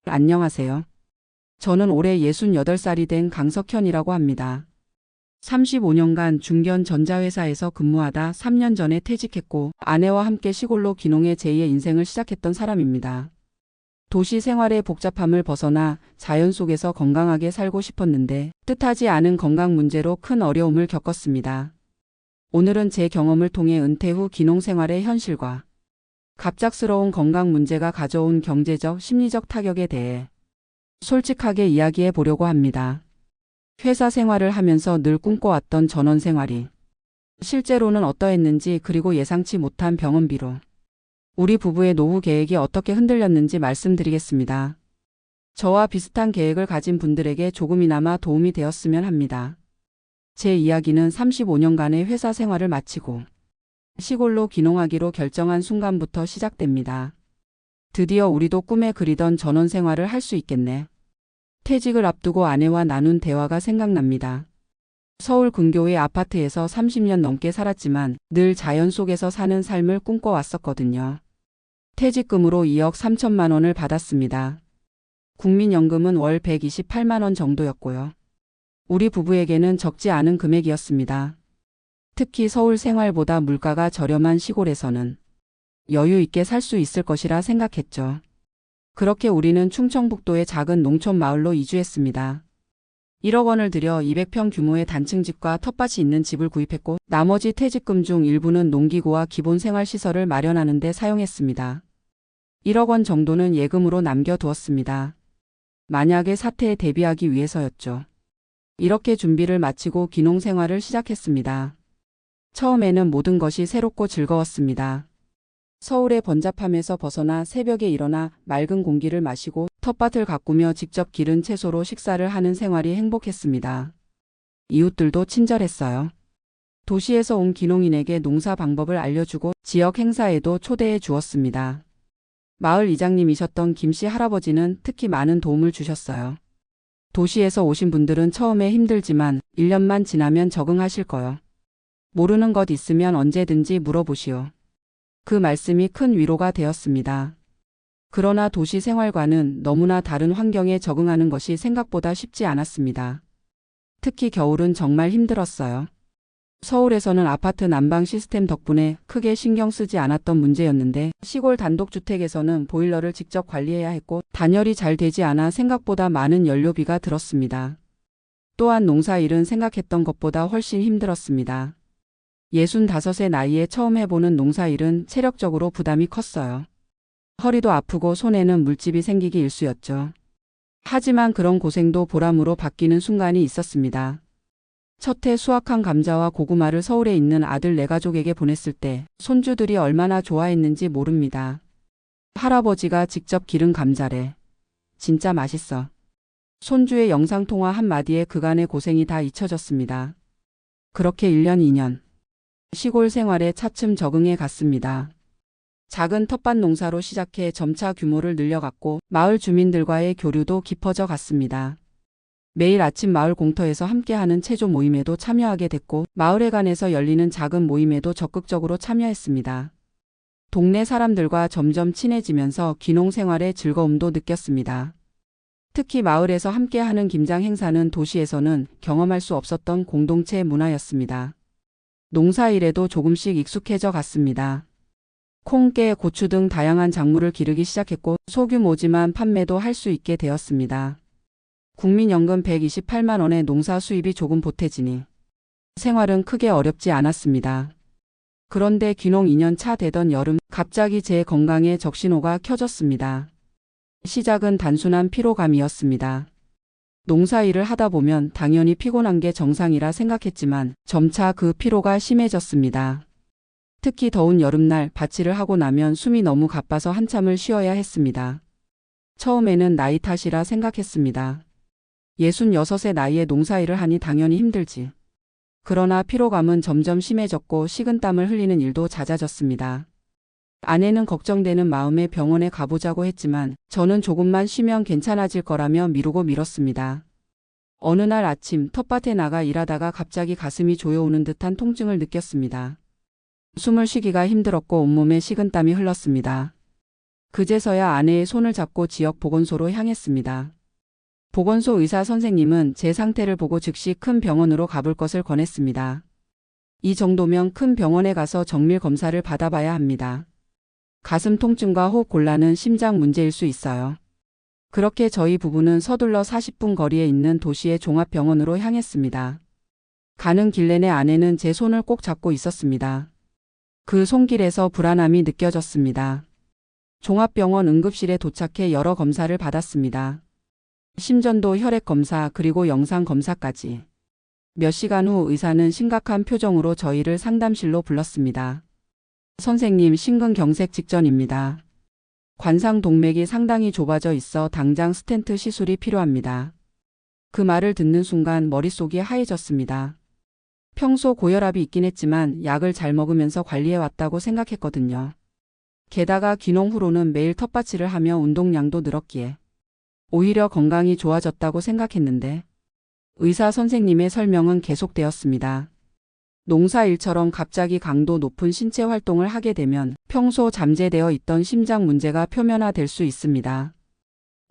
안녕하세요. 저는 올해 68살이 된 강석현이라고 합니다. 35년간 중견 전자회사에서 근무하다 3년 전에 퇴직했고 아내와 함께 시골로 귀농해 제2의 인생을 시작했던 사람입니다. 도시 생활의 복잡함을 벗어나 자연 속에서 건강하게 살고 싶었는데 뜻하지 않은 건강 문제로 큰 어려움을 겪었습니다. 오늘은 제 경험을 통해 은퇴 후 귀농 생활의 현실과 갑작스러운 건강 문제가 가져온 경제적, 심리적 타격에 대해 솔직하게 이야기해 보려고 합니다. 회사 생활을 하면서 늘 꿈꿔왔던 전원 생활이 실제로는 어떠했는지, 그리고 예상치 못한 병원비로 우리 부부의 노후 계획이 어떻게 흔들렸는지 말씀드리겠습니다. 저와 비슷한 계획을 가진 분들에게 조금이나마 도움이 되었으면 합니다. 제 이야기는 35년간의 회사 생활을 마치고 시골로 귀농하기로 결정한 순간부터 시작됩니다. 드디어 우리도 꿈에 그리던 전원 생활을 할 수 있겠네. 퇴직을 앞두고 아내와 나눈 대화가 생각납니다. 서울 근교의 아파트에서 30년 넘게 살았지만 늘 자연 속에서 사는 삶을 꿈꿔왔었거든요. 퇴직금으로 2억 3천만 원을 받았습니다. 국민연금은 월 128만 원 정도였고요. 우리 부부에게는 적지 않은 금액이었습니다. 특히 서울 생활보다 물가가 저렴한 시골에서는 여유 있게 살 수 있을 것이라 생각했죠. 그렇게 우리는 충청북도의 작은 농촌 마을로 이주했습니다. 1억 원을 들여 200평 규모의 단층 집과 텃밭이 있는 집을 구입했고 나머지 퇴직금 중 일부는 농기구와 기본 생활시설을 마련하는 데 사용했습니다. 1억 원 정도는 예금으로 남겨두었습니다. 만약의 사태에 대비하기 위해서였죠. 이렇게 준비를 마치고 귀농 생활을 시작했습니다. 처음에는 모든 것이 새롭고 즐거웠습니다. 서울의 번잡함에서 벗어나 새벽에 일어나 맑은 공기를 마시고 텃밭을 가꾸며 직접 기른 채소로 식사를 하는 생활이 행복했습니다. 이웃들도 친절했어요. 도시에서 온 귀농인에게 농사 방법을 알려주고 지역 행사에도 초대해 주었습니다. 마을 이장님이셨던 김씨 할아버지는 특히 많은 도움을 주셨어요. 도시에서 오신 분들은 처음에 힘들지만 1년만 지나면 적응하실 거요. 모르는 것 있으면 언제든지 물어보시오. 그 말씀이 큰 위로가 되었습니다. 그러나 도시 생활과는 너무나 다른 환경에 적응하는 것이 생각보다 쉽지 않았습니다. 특히 겨울은 정말 힘들었어요. 서울에서는 아파트 난방 시스템 덕분에 크게 신경 쓰지 않았던 문제였는데 시골 단독주택에서는 보일러를 직접 관리해야 했고 단열이 잘 되지 않아 생각보다 많은 연료비가 들었습니다. 또한 농사일은 생각했던 것보다 훨씬 힘들었습니다. 65의 나이에 처음 해보는 농사일은 체력적으로 부담이 컸어요. 허리도 아프고 손에는 물집이 생기기 일쑤였죠. 하지만 그런 고생도 보람으로 바뀌는 순간이 있었습니다. 첫 해 수확한 감자와 고구마를 서울에 있는 아들 네 가족에게 보냈을 때 손주들이 얼마나 좋아했는지 모릅니다. 할아버지가 직접 기른 감자래. 진짜 맛있어. 손주의 영상통화 한마디에 그간의 고생이 다 잊혀졌습니다. 그렇게 1년 2년. 시골 생활에 차츰 적응해 갔습니다. 작은 텃밭 농사로 시작해 점차 규모를 늘려갔고 마을 주민들과의 교류도 깊어져 갔습니다. 매일 아침 마을 공터에서 함께하는 체조 모임에도 참여하게 됐고 마을회관에서 열리는 작은 모임에도 적극적으로 참여했습니다. 동네 사람들과 점점 친해지면서 귀농 생활의 즐거움도 느꼈습니다. 특히 마을에서 함께하는 김장 행사는 도시에서는 경험할 수 없었던 공동체 문화였습니다. 농사일에도 조금씩 익숙해져 갔습니다. 콩, 깨, 고추 등 다양한 작물을 기르기 시작했고 소규모지만 판매도 할 수 있게 되었습니다. 국민연금 128만 원의 농사 수입이 조금 보태지니 생활은 크게 어렵지 않았습니다. 그런데 귀농 2년 차 되던 여름 갑자기 제 건강에 적신호가 켜졌습니다. 시작은 단순한 피로감이었습니다. 농사일을 하다 보면 당연히 피곤한 게 정상이라 생각했지만 점차 그 피로가 심해졌습니다. 특히 더운 여름날 밭일을 하고 나면 숨이 너무 가빠서 한참을 쉬어야 했습니다. 처음에는 나이 탓이라 생각했습니다. 66의 나이에 농사일을 하니 당연히 힘들지. 그러나 피로감은 점점 심해졌고 식은땀을 흘리는 일도 잦아졌습니다. 아내는 걱정되는 마음에 병원에 가보자고 했지만 저는 조금만 쉬면 괜찮아질 거라며 미루고 미뤘습니다. 어느 날 아침 텃밭에 나가 일하다가 갑자기 가슴이 조여오는 듯한 통증을 느꼈습니다. 숨을 쉬기가 힘들었고 온몸에 식은땀이 흘렀습니다. 그제서야 아내의 손을 잡고 지역 보건소로 향했습니다. 보건소 의사 선생님은 제 상태를 보고 즉시 큰 병원으로 가볼 것을 권했습니다. 이 정도면 큰 병원에 가서 정밀 검사를 받아봐야 합니다. 가슴 통증과 호흡 곤란은 심장 문제일 수 있어요. 그렇게 저희 부부는 서둘러 40분 거리에 있는 도시의 종합병원으로 향했습니다. 가는 길 내내 아내는 제 손을 꼭 잡고 있었습니다. 그 손길에서 불안함이 느껴졌습니다. 종합병원 응급실에 도착해 여러 검사를 받았습니다. 심전도 혈액 검사 그리고 영상 검사까지. 몇 시간 후 의사는 심각한 표정으로 저희를 상담실로 불렀습니다. 선생님, 심근경색 직전입니다. 관상 동맥이 상당히 좁아져 있어 당장 스텐트 시술이 필요합니다. 그 말을 듣는 순간 머릿속이 하얘졌습니다. 평소 고혈압이 있긴 했지만 약을 잘 먹으면서 관리해왔다고 생각했거든요. 게다가 귀농 후로는 매일 텃밭일을 하며 운동량도 늘었기에 오히려 건강이 좋아졌다고 생각했는데 의사 선생님의 설명은 계속되었습니다. 농사일처럼 갑자기 강도 높은 신체 활동을 하게 되면 평소 잠재되어 있던 심장 문제가 표면화될 수 있습니다.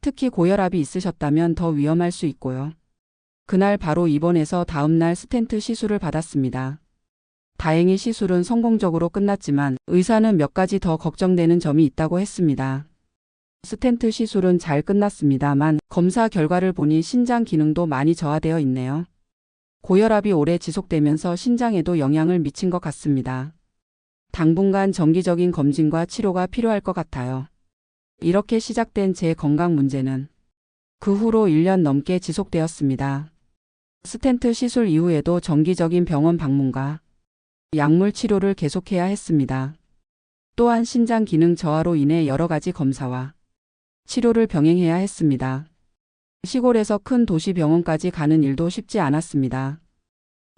특히 고혈압이 있으셨다면 더 위험할 수 있고요. 그날 바로 입원해서 다음날 스텐트 시술을 받았습니다. 다행히 시술은 성공적으로 끝났지만 의사는 몇 가지 더 걱정되는 점이 있다고 했습니다. 스텐트 시술은 잘 끝났습니다만 검사 결과를 보니 신장 기능도 많이 저하되어 있네요. 고혈압이 오래 지속되면서 신장에도 영향을 미친 것 같습니다. 당분간 정기적인 검진과 치료가 필요할 것 같아요. 이렇게 시작된 제 건강 문제는 그 후로 1년 넘게 지속되었습니다. 스텐트 시술 이후에도 정기적인 병원 방문과 약물 치료를 계속해야 했습니다. 또한 신장 기능 저하로 인해 여러 가지 검사와 치료를 병행해야 했습니다. 시골에서 큰 도시 병원까지 가는 일도 쉽지 않았습니다.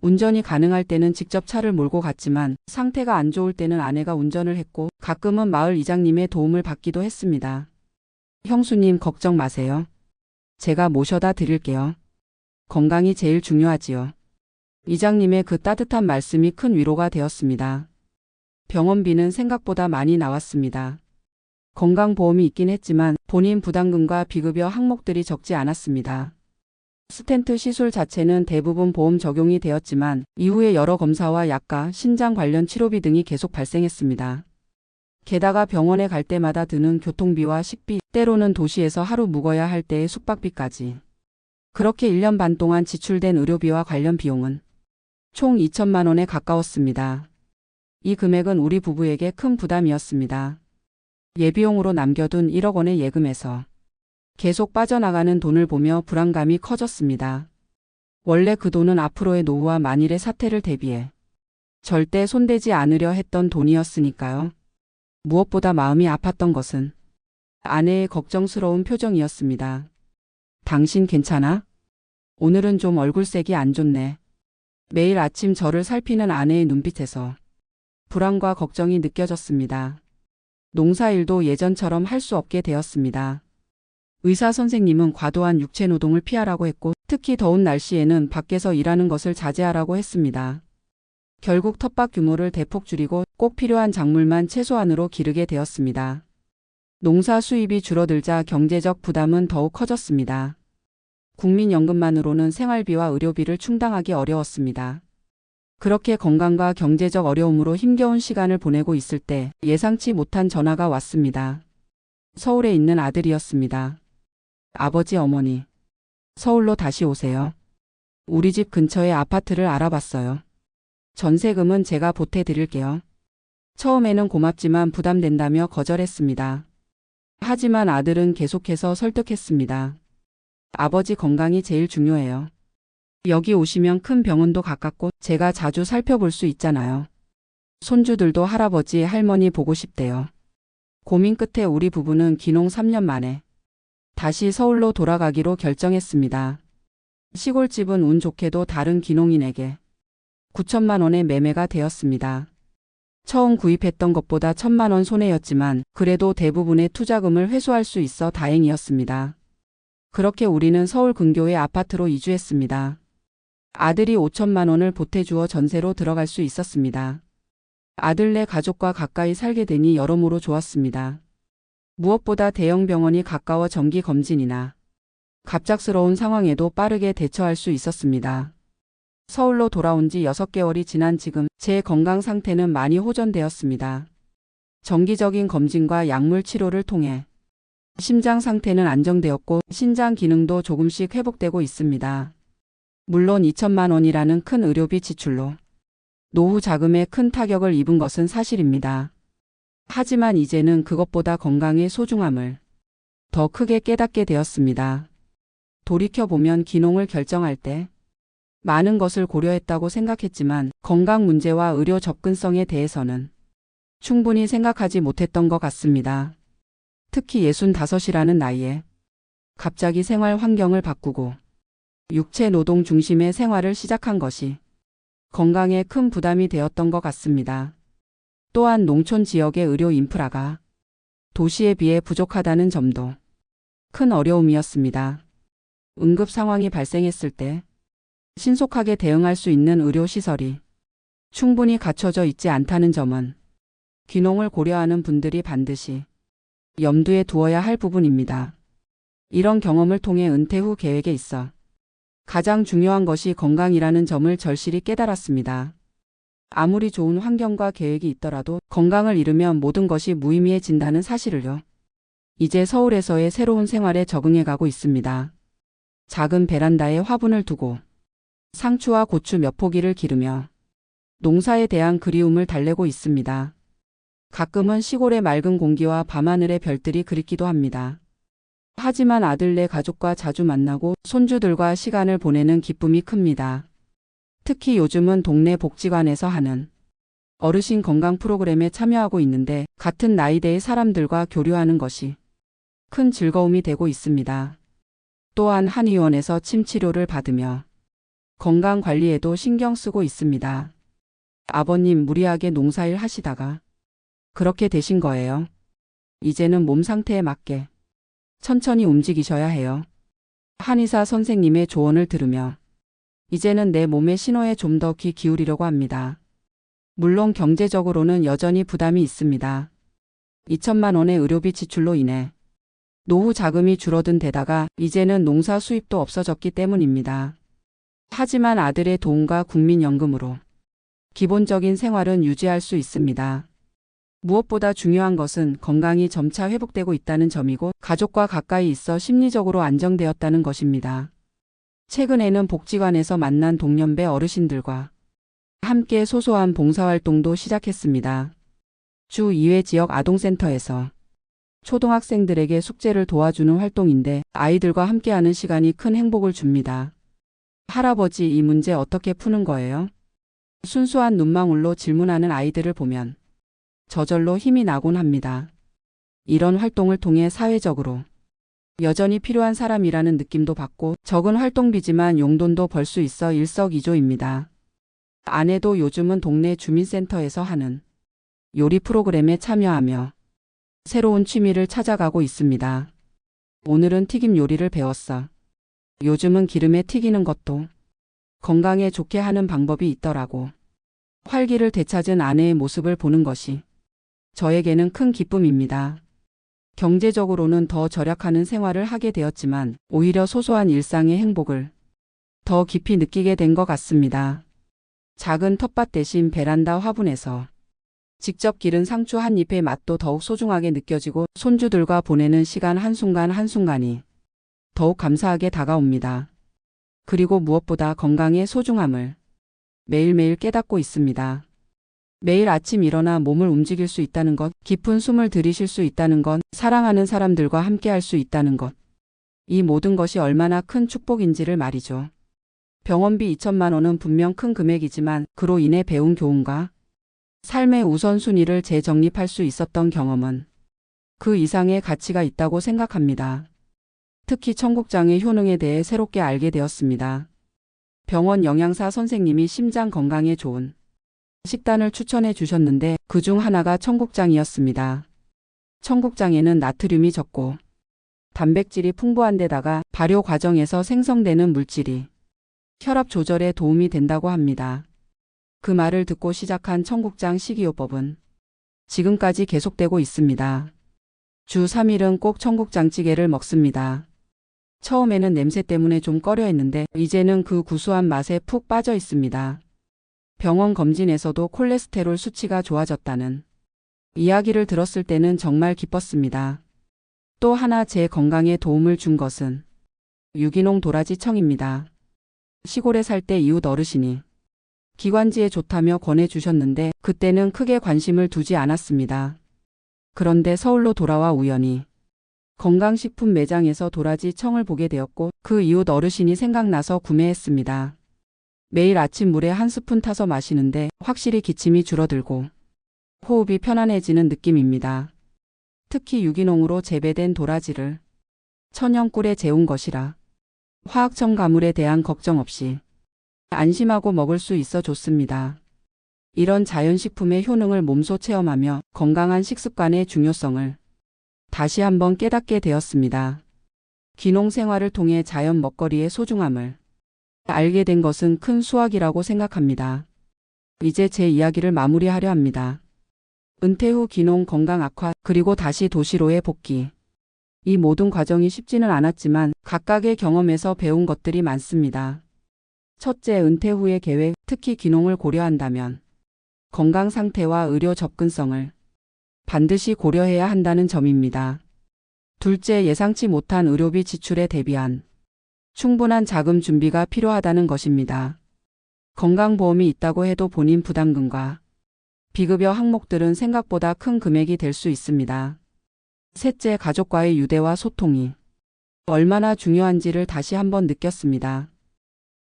운전이 가능할 때는 직접 차를 몰고 갔지만 상태가 안 좋을 때는 아내가 운전을 했고 가끔은 마을 이장님의 도움을 받기도 했습니다. 형수님, 걱정 마세요. 제가 모셔다 드릴게요. 건강이 제일 중요하지요. 이장님의 그 따뜻한 말씀이 큰 위로가 되었습니다. 병원비는 생각보다 많이 나왔습니다. 건강보험이 있긴 했지만 본인 부담금과 비급여 항목들이 적지 않았습니다. 스텐트 시술 자체는 대부분 보험 적용이 되었지만 이후에 여러 검사와 약과 신장 관련 치료비 등이 계속 발생했습니다. 게다가 병원에 갈 때마다 드는 교통비와 식비, 때로는 도시에서 하루 묵어야 할 때의 숙박비까지. 그렇게 1년 반 동안 지출된 의료비와 관련 비용은 총 2천만 원에 가까웠습니다. 이 금액은 우리 부부에게 큰 부담이었습니다. 예비용으로 남겨둔 1억 원의 예금에서 계속 빠져나가는 돈을 보며 불안감이 커졌습니다. 원래 그 돈은 앞으로의 노후와 만일의 사태를 대비해 절대 손대지 않으려 했던 돈이었으니까요. 무엇보다 마음이 아팠던 것은 아내의 걱정스러운 표정이었습니다. 당신 괜찮아? 오늘은 좀 얼굴색이 안 좋네. 매일 아침 저를 살피는 아내의 눈빛에서 불안과 걱정이 느껴졌습니다. 농사일도 예전처럼 할 수 없게 되었습니다. 의사 선생님은 과도한 육체 노동을 피하라고 했고 특히 더운 날씨에는 밖에서 일하는 것을 자제하라고 했습니다. 결국 텃밭 규모를 대폭 줄이고 꼭 필요한 작물만 최소한으로 기르게 되었습니다. 농사 수입이 줄어들자 경제적 부담은 더욱 커졌습니다. 국민연금만으로는 생활비와 의료비를 충당하기 어려웠습니다. 그렇게 건강과 경제적 어려움으로 힘겨운 시간을 보내고 있을 때 예상치 못한 전화가 왔습니다. 서울에 있는 아들이었습니다. 아버지, 어머니, 서울로 다시 오세요. 우리 집 근처에 아파트를 알아봤어요. 전세금은 제가 보태드릴게요. 처음에는 고맙지만 부담된다며 거절했습니다. 하지만 아들은 계속해서 설득했습니다. 아버지 건강이 제일 중요해요. 여기 오시면 큰 병원도 가깝고 제가 자주 살펴볼 수 있잖아요. 손주들도 할아버지, 할머니 보고 싶대요. 고민 끝에 우리 부부는 귀농 3년 만에 다시 서울로 돌아가기로 결정했습니다. 시골집은 운 좋게도 다른 귀농인에게 9천만 원의 매매가 되었습니다. 처음 구입했던 것보다 1,000만 원 손해였지만 그래도 대부분의 투자금을 회수할 수 있어 다행이었습니다. 그렇게 우리는 서울 근교의 아파트로 이주했습니다. 아들이 5천만 원을 보태주어 전세로 들어갈 수 있었습니다. 아들네 가족과 가까이 살게 되니 여러모로 좋았습니다. 무엇보다 대형 병원이 가까워 정기 검진이나 갑작스러운 상황에도 빠르게 대처할 수 있었습니다. 서울로 돌아온 지 6개월이 지난 지금 제 건강 상태는 많이 호전되었습니다. 정기적인 검진과 약물 치료를 통해 심장 상태는 안정되었고 신장 기능도 조금씩 회복되고 있습니다. 물론 2천만 원이라는 큰 의료비 지출로 노후 자금에 큰 타격을 입은 것은 사실입니다. 하지만 이제는 그것보다 건강의 소중함을 더 크게 깨닫게 되었습니다. 돌이켜보면 기농을 결정할 때 많은 것을 고려했다고 생각했지만 건강 문제와 의료 접근성에 대해서는 충분히 생각하지 못했던 것 같습니다. 특히 65이라는 나이에 갑자기 생활 환경을 바꾸고 육체 노동 중심의 생활을 시작한 것이 건강에 큰 부담이 되었던 것 같습니다. 또한 농촌 지역의 의료 인프라가 도시에 비해 부족하다는 점도 큰 어려움이었습니다. 응급 상황이 발생했을 때 신속하게 대응할 수 있는 의료시설이 충분히 갖춰져 있지 않다는 점은 귀농을 고려하는 분들이 반드시 염두에 두어야 할 부분입니다. 이런 경험을 통해 은퇴 후 계획에 있어 가장 중요한 것이 건강이라는 점을 절실히 깨달았습니다. 아무리 좋은 환경과 계획이 있더라도 건강을 잃으면 모든 것이 무의미해진다는 사실을요. 이제 서울에서의 새로운 생활에 적응해 가고 있습니다. 작은 베란다에 화분을 두고 상추와 고추 몇 포기를 기르며 농사에 대한 그리움을 달래고 있습니다. 가끔은 시골의 맑은 공기와 밤하늘의 별들이 그립기도 합니다. 하지만 아들네 가족과 자주 만나고 손주들과 시간을 보내는 기쁨이 큽니다. 특히 요즘은 동네 복지관에서 하는 어르신 건강 프로그램에 참여하고 있는데 같은 나이대의 사람들과 교류하는 것이 큰 즐거움이 되고 있습니다. 또한 한의원에서 침 치료를 받으며 건강 관리에도 신경 쓰고 있습니다. 아버님 무리하게 농사일 하시다가 그렇게 되신 거예요. 이제는 몸 상태에 맞게 천천히 움직이셔야 해요. 한의사 선생님의 조언을 들으며 이제는 내 몸의 신호에 좀 더 귀 기울이려고 합니다. 물론 경제적으로는 여전히 부담이 있습니다. 2천만 원의 의료비 지출로 인해 노후 자금이 줄어든 데다가 이제는 농사 수입도 없어졌기 때문입니다. 하지만 아들의 도움과 국민연금으로 기본적인 생활은 유지할 수 있습니다. 무엇보다 중요한 것은 건강이 점차 회복되고 있다는 점이고 가족과 가까이 있어 심리적으로 안정되었다는 것입니다. 최근에는 복지관에서 만난 동년배 어르신들과 함께 소소한 봉사활동도 시작했습니다. 주 2회 지역 아동센터에서 초등학생들에게 숙제를 도와주는 활동인데 아이들과 함께하는 시간이 큰 행복을 줍니다. 할아버지, 이 문제 어떻게 푸는 거예요? 순수한 눈망울로 질문하는 아이들을 보면 저절로 힘이 나곤 합니다. 이런 활동을 통해 사회적으로 여전히 필요한 사람이라는 느낌도 받고 적은 활동비지만 용돈도 벌 수 있어 일석이조입니다. 아내도 요즘은 동네 주민센터에서 하는 요리 프로그램에 참여하며 새로운 취미를 찾아가고 있습니다. 오늘은 튀김 요리를 배웠어. 요즘은 기름에 튀기는 것도 건강에 좋게 하는 방법이 있더라고. 활기를 되찾은 아내의 모습을 보는 것이 저에게는 큰 기쁨입니다. 경제적으로는 더 절약하는 생활을 하게 되었지만 오히려 소소한 일상의 행복을 더 깊이 느끼게 된 것 같습니다. 작은 텃밭 대신 베란다 화분에서 직접 기른 상추 한 잎의 맛도 더욱 소중하게 느껴지고 손주들과 보내는 시간 한순간 한순간이 더욱 감사하게 다가옵니다. 그리고 무엇보다 건강의 소중함을 매일매일 깨닫고 있습니다. 매일 아침 일어나 몸을 움직일 수 있다는 것, 깊은 숨을 들이쉴 수 있다는 것, 사랑하는 사람들과 함께 할 수 있다는 것. 이 모든 것이 얼마나 큰 축복인지를 말이죠. 병원비 2천만 원은 분명 큰 금액이지만 그로 인해 배운 교훈과 삶의 우선순위를 재정립할 수 있었던 경험은 그 이상의 가치가 있다고 생각합니다. 특히 청국장의 효능에 대해 새롭게 알게 되었습니다. 병원 영양사 선생님이 심장 건강에 좋은 식단을 추천해 주셨는데 그중 하나가 청국장이었습니다. 청국장에는 나트륨이 적고 단백질이 풍부한 데다가 발효 과정에서 생성되는 물질이 혈압 조절에 도움이 된다고 합니다. 그 말을 듣고 시작한 청국장 식이요법은 지금까지 계속되고 있습니다. 주 3일은 꼭 청국장찌개를 먹습니다. 처음에는 냄새 때문에 좀 꺼려 했는데 이제는 그 구수한 맛에 푹 빠져 있습니다. 병원 검진에서도 콜레스테롤 수치가 좋아졌다는 이야기를 들었을 때는 정말 기뻤습니다. 또 하나 제 건강에 도움을 준 것은 유기농 도라지청입니다. 시골에 살 때 이웃 어르신이 기관지에 좋다며 권해주셨는데 그때는 크게 관심을 두지 않았습니다. 그런데 서울로 돌아와 우연히 건강식품 매장에서 도라지청을 보게 되었고 그 이웃 어르신이 생각나서 구매했습니다. 매일 아침 물에 한 스푼 타서 마시는데 확실히 기침이 줄어들고 호흡이 편안해지는 느낌입니다. 특히 유기농으로 재배된 도라지를 천연 꿀에 재운 것이라 화학 첨가물에 대한 걱정 없이 안심하고 먹을 수 있어 좋습니다. 이런 자연식품의 효능을 몸소 체험하며 건강한 식습관의 중요성을 다시 한번 깨닫게 되었습니다. 귀농 생활을 통해 자연 먹거리의 소중함을 알게 된 것은 큰 수확이라고 생각합니다. 이제 제 이야기를 마무리하려 합니다. 은퇴 후 귀농 건강 악화 그리고 다시 도시로의 복귀. 이 모든 과정이 쉽지는 않았지만 각각의 경험에서 배운 것들이 많습니다. 첫째, 은퇴 후의 계획, 특히 귀농을 고려한다면 건강 상태와 의료 접근성을 반드시 고려해야 한다는 점입니다. 둘째, 예상치 못한 의료비 지출에 대비한 충분한 자금 준비가 필요하다는 것입니다. 건강보험이 있다고 해도 본인 부담금과 비급여 항목들은 생각보다 큰 금액이 될 수 있습니다. 셋째, 가족과의 유대와 소통이 얼마나 중요한지를 다시 한번 느꼈습니다.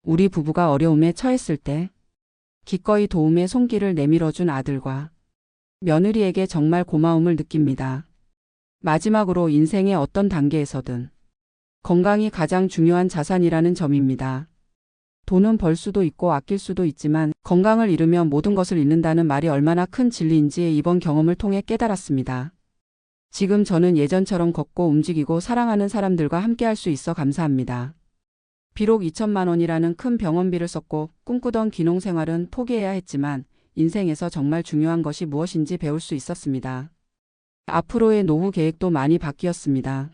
우리 부부가 어려움에 처했을 때 기꺼이 도움의 손길을 내밀어준 아들과 며느리에게 정말 고마움을 느낍니다. 마지막으로 인생의 어떤 단계에서든 건강이 가장 중요한 자산이라는 점입니다. 돈은 벌 수도 있고 아낄 수도 있지만 건강을 잃으면 모든 것을 잃는다는 말이 얼마나 큰 진리인지 이번 경험을 통해 깨달았습니다. 지금 저는 예전처럼 걷고 움직이고 사랑하는 사람들과 함께할 수 있어 감사합니다. 비록 2천만 원이라는 큰 병원비를 썼고 꿈꾸던 귀농 생활은 포기해야 했지만 인생에서 정말 중요한 것이 무엇인지 배울 수 있었습니다. 앞으로의 노후 계획도 많이 바뀌었습니다.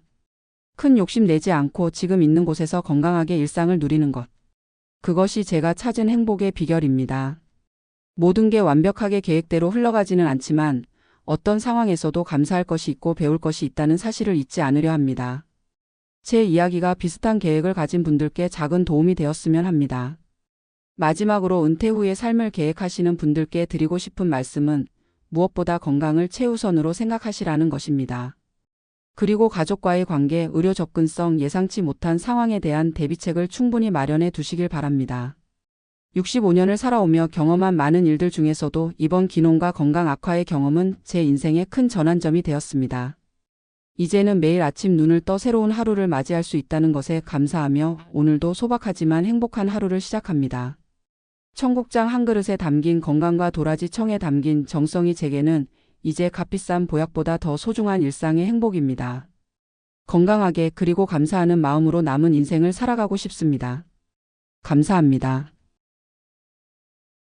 큰 욕심 내지 않고 지금 있는 곳에서 건강하게 일상을 누리는 것. 그것이 제가 찾은 행복의 비결입니다. 모든 게 완벽하게 계획대로 흘러가지는 않지만 어떤 상황에서도 감사할 것이 있고 배울 것이 있다는 사실을 잊지 않으려 합니다. 제 이야기가 비슷한 계획을 가진 분들께 작은 도움이 되었으면 합니다. 마지막으로 은퇴 후의 삶을 계획하시는 분들께 드리고 싶은 말씀은 무엇보다 건강을 최우선으로 생각하시라는 것입니다. 그리고 가족과의 관계, 의료 접근성, 예상치 못한 상황에 대한 대비책을 충분히 마련해 두시길 바랍니다. 65년을 살아오며 경험한 많은 일들 중에서도 이번 귀농과 건강 악화의 경험은 제 인생의 큰 전환점이 되었습니다. 이제는 매일 아침 눈을 떠 새로운 하루를 맞이할 수 있다는 것에 감사하며 오늘도 소박하지만 행복한 하루를 시작합니다. 청국장 한 그릇에 담긴 건강과 도라지청에 담긴 정성이 제게는 이제 값비싼 보약보다 더 소중한 일상의 행복입니다. 건강하게 그리고 감사하는 마음으로 남은 인생을 살아가고 싶습니다. 감사합니다.